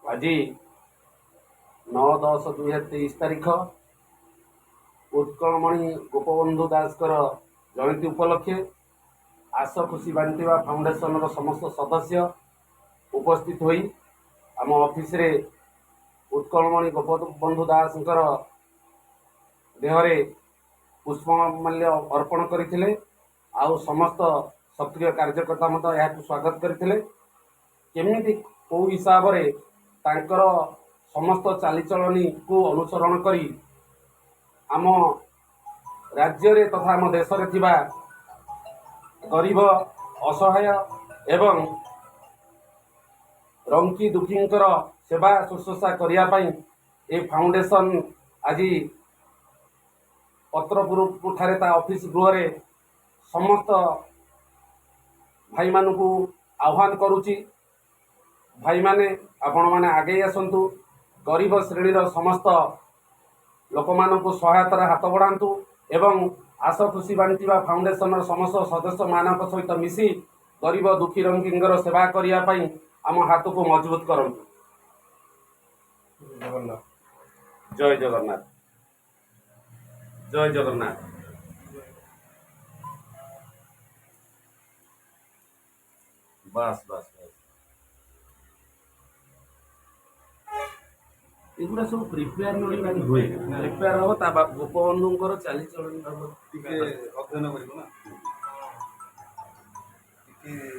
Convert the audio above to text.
आज 9/10/2023 तारीख उत्कलमणि गोपबंधु दास जयंती उपलक्षे आस खुशी बांटिवा फाउंडेशन समस्त सदस्य उपस्थित होई आम ऑफिस रे उत्कलमणि गोपबंधु दास देहरे पुष्पमाल्य अर्पण करथिले आउ समस्त सक्रिय कार्यकर्ता मत यह स्वागत करथिले। केमिति को हिसाब रे तांकर समस्त चालीचलनी को अनुसरण करी आम राज्य रे तथा आम देश रे थिबा गरीब असहाय एवं रंकी दुखींकर सेवा शुश्रूषा करिया पई ए फाउंडेशन आज पत्रपुर ठारे ता ऑफिस गृह रे समस्त भाई मानू आह्वान करुची। भाई माने आपण माने आगे आसतु गरीब श्रेणीर समस्त लोक मानू सहायतार हाथ बढ़ातु एवं आस खुशी बांटिवा फाउंडेशन समस्त सदस्य मान सहित मिसी गरीब दुखी रंगींगर सेवा करने आम हाथ को मजबूत करूँ। जय जगन्नाथ जय जगन्नाथ। बस बस एगुड़ा सब प्रिपेयर हुए प्रिपेयर हम गोपबंधु चाली चलन अध्ययन कर